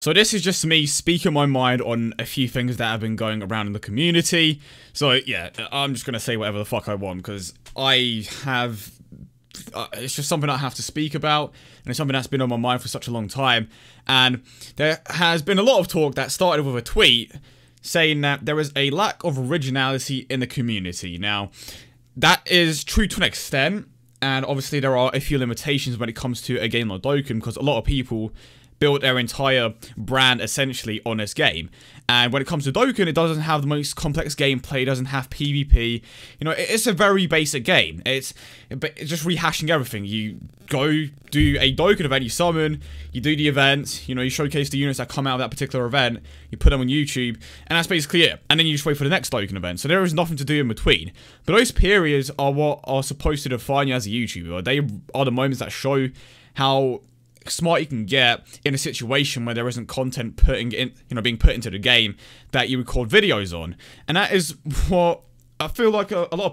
So this is just me speaking my mind on a few things that have been going around in the community. So yeah, I'm just gonna say whatever the fuck I want because I have. It's just something I have to speak about, and it's something that's been on my mind for such a long time. And there has been a lot of talk that started with a tweet saying that there is a lack of originality in the community. Now, that is true to an extent, and obviously there are a few limitations when it comes to a game like Dokkan, because a lot of people built their entire brand essentially on this game. And when it comes to Dokkan, it doesn't have the most complex gameplay, it doesn't have PvP. You know, it's a very basic game. It's just rehashing everything. You go do a Dokkan event, you summon, you do the events, you know, you showcase the units that come out of that particular event, you put them on YouTube, and that's basically it. And then you just wait for the next Dokkan event. So there is nothing to do in between. But those periods are what are supposed to define you as a YouTuber. They are the moments that show how smart you can get in a situation where there isn't content being put into the game that you record videos on. And that is what I feel like a lot of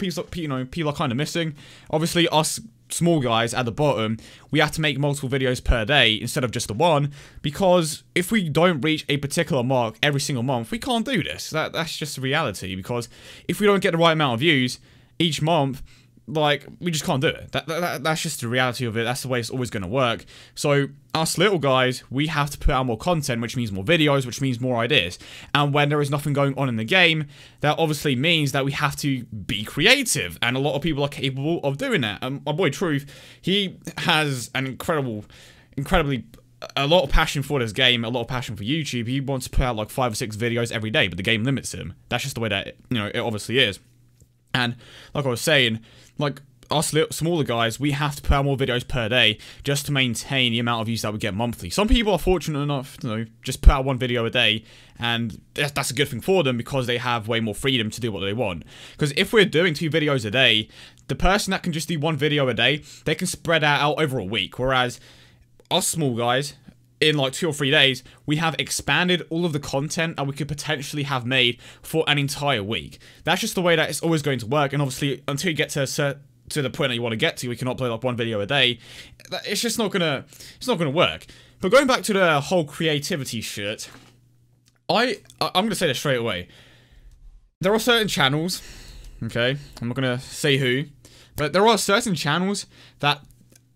people are kind of missing. Obviously, us small guys at the bottom, we have to make multiple videos per day instead of just the one, because if we don't reach a particular mark every single month, we can't do this. That's just the reality, because if we don't get the right amount of views each month, like, we just can't do it. That's just the reality of it. That's the way it's always going to work. So, us little guys, we have to put out more content, which means more videos, which means more ideas. And when there is nothing going on in the game, that obviously means that we have to be creative. And a lot of people are capable of doing that. And my boy Truth, he has an incredibly a lot of passion for this game, a lot of passion for YouTube. He wants to put out like 5 or 6 videos every day, but the game limits him. That's just the way that, it obviously is. And like I was saying, like, us smaller guys, we have to put out more videos per day just to maintain the amount of views that we get monthly. Some people are fortunate enough to, just put out 1 video a day, and that's a good thing for them because they have way more freedom to do what they want. Because if we're doing 2 videos a day, the person that can just do 1 video a day, they can spread that out over a week. Whereas us small guys, in like 2 or 3 days, we have expanded all of the content that we could potentially have made for an entire week. That's just the way that it's always going to work. And obviously, until you get to the point that you want to get to, we can upload like 1 video a day. It's just not gonna work. But going back to the whole creativity shit, I'm gonna say this straight away. There are certain channels, okay, I'm not gonna say who, but there are certain channels that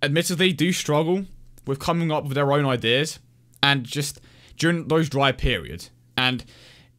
admittedly do struggle with coming up with their own ideas, and just during those dry periods. And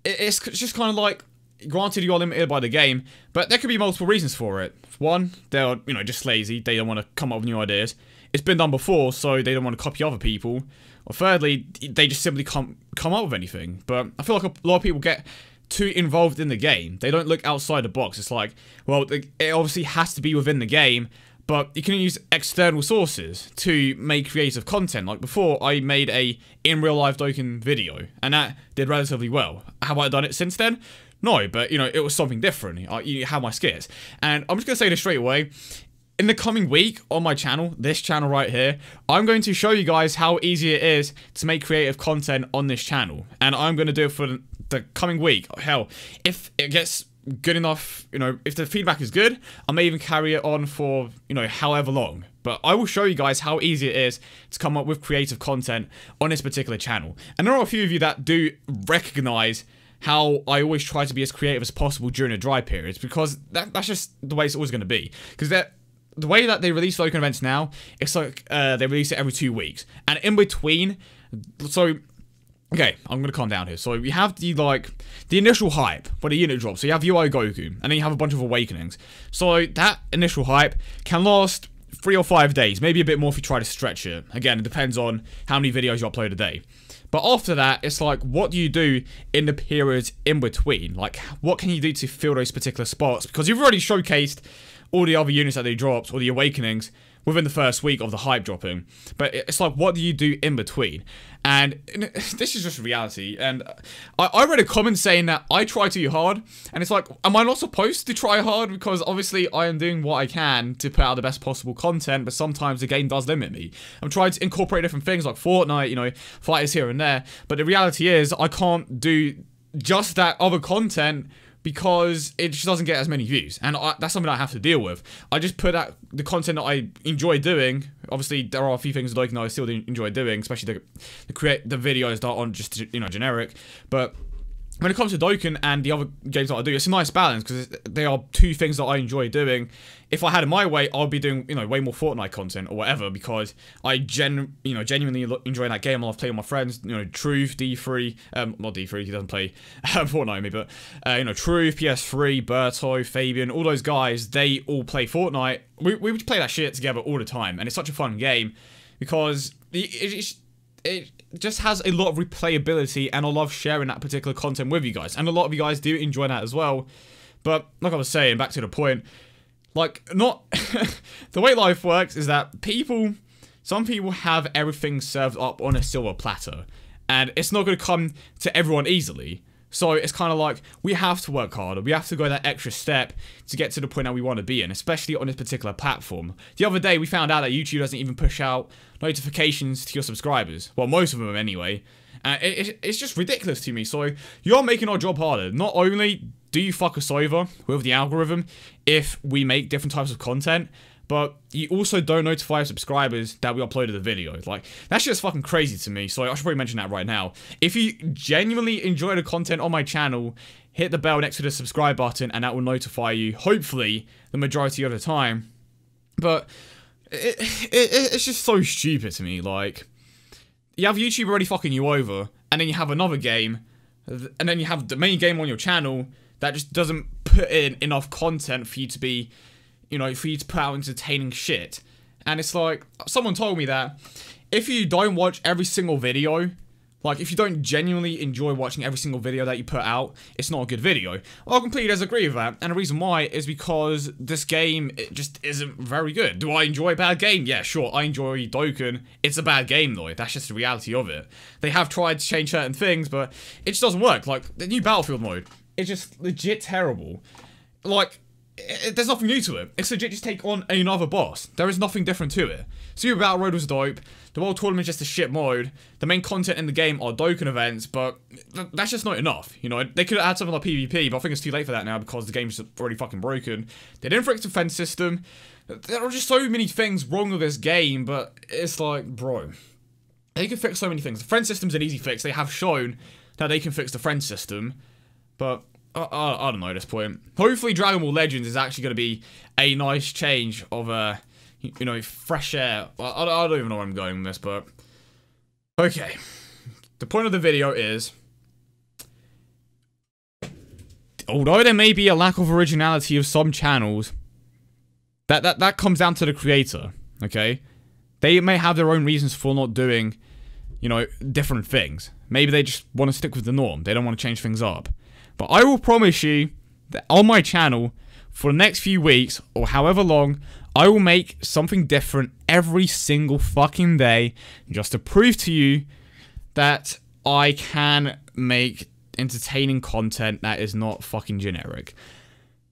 it's just kind of like, granted you are limited by the game, but there could be multiple reasons for it. One, they're, just lazy, they don't want to come up with new ideas. It's been done before, so they don't want to copy other people. Or thirdly, they just simply can't come up with anything. But I feel like a lot of people get too involved in the game. They don't look outside the box. It's like, well, it obviously has to be within the game, but you can use external sources to make creative content. Like before, I made a in real life Dokkan video, and that did relatively well. Have I done it since then? No, but it was something different. You have my skits. And I'm just going to say this straight away. In the coming week on my channel, this channel right here, I'm going to show you guys how easy it is to make creative content on this channel. And I'm going to do it for the coming week. Hell, if it gets good enough, if the feedback is good, I may even carry it on for, however long. But I will show you guys how easy it is to come up with creative content on this particular channel. And there are a few of you that do recognize how I always try to be as creative as possible during the dry periods, because that's just the way it's always going to be. Because the way that they release Dokkan events now, it's like they release it every 2 weeks. And in between, so okay, I'm going to calm down here. So you have the initial hype for the unit drop. So you have UI Goku, and then you have a bunch of awakenings. So that initial hype can last 3 or 5 days, maybe a bit more if you try to stretch it. Again, it depends on how many videos you upload a day. But after that, it's like, what do you do in the periods in between? Like, what can you do to fill those particular spots? Because you've already showcased all the other units that they dropped, or the awakenings, within the first week of the hype dropping. But it's like, what do you do in between? And this is just reality. And I read a comment saying that I try too hard. And it's like, am I not supposed to try hard? Because obviously I am doing what I can to put out the best possible content. But sometimes the game does limit me. I'm trying to incorporate different things like Fortnite, fighters here and there. But the reality is I can't do just that other content, because it just doesn't get as many views, and that's something I have to deal with. I just put out the content that I enjoy doing Obviously, there are a few things that I still enjoy doing, especially the videos that aren't just, you know, generic. But when it comes to Dokkan and the other games that I do, it's a nice balance because they are two things that I enjoy doing. If I had it my way, I'd be doing, you know, way more Fortnite content or whatever because I genuinely enjoy that game. I love playing with my friends. You know, Truth, D3, not D3, he doesn't play Fortnite with me, but you know, Truth, PS3, Berto, Fabian, all those guys, they all play Fortnite. We would play that shit together all the time, and it's such a fun game because it just has a lot of replayability, and I love sharing that particular content with you guys, and a lot of you guys do enjoy that as well. But like I was saying, back to the point, like, not the way life works is that some people have everything served up on a silver platter, and it's not going to come to everyone easily. So it's kind of like, we have to work harder, we have to go that extra step to get to the point that we want to be in, especially on this particular platform. The other day, we found out that YouTube doesn't even push out notifications to your subscribers. Well, most of them anyway. It's just ridiculous to me. So you're making our job harder. Not only do you fuck us over with the algorithm if we make different types of content, but you also don't notify our subscribers that we uploaded the video. Like, that's just fucking crazy to me, so I should probably mention that right now. If you genuinely enjoy the content on my channel, hit the bell next to the subscribe button, and that will notify you, hopefully, the majority of the time. But it's just so stupid to me. Like, you have YouTube already fucking you over, and then you have another game, and then you have the main game on your channel that just doesn't put in enough content for you to be, you know, for you to put out entertaining shit. And it's like, someone told me that if you don't watch every single video, like, if you don't genuinely enjoy watching every single video that you put out, it's not a good video. Well, I completely disagree with that, and the reason why is because this game, it just isn't very good. Do I enjoy a bad game? Yeah, sure, I enjoy Dokkan. It's a bad game, though. That's just the reality of it. They have tried to change certain things, but it just doesn't work. Like, the new Battlefield mode, it's just legit terrible. Like, there's nothing new to it. It's legit just take on another boss. There is nothing different to it. Super Battle Road was dope. The World Tournament is just a shit mode. The main content in the game are Dokkan events, but that's just not enough. You know, they could have had something like PvP, but I think it's too late for that now because the game's already fucking broken. They didn't fix the defense system. There are just so many things wrong with this game, but it's like, bro, they can fix so many things. The friend system's an easy fix. They have shown that they can fix the friend system, but I don't know at this point. Hopefully Dragon Ball Legends is actually going to be a nice change of, you know, fresh air. I don't even know where I'm going with this, but okay. The point of the video is, although there may be a lack of originality of some channels, that comes down to the creator, okay? They may have their own reasons for not doing, you know, different things. Maybe they just want to stick with the norm. They don't want to change things up. But I will promise you that on my channel, for the next few weeks, or however long, I will make something different every single fucking day, just to prove to you that I can make entertaining content that is not fucking generic.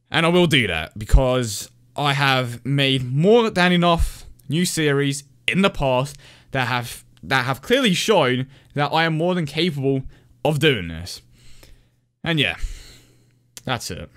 And I will do that, because I have made more than enough new series in the past that have clearly shown that I am more than capable of doing this. And yeah, that's it.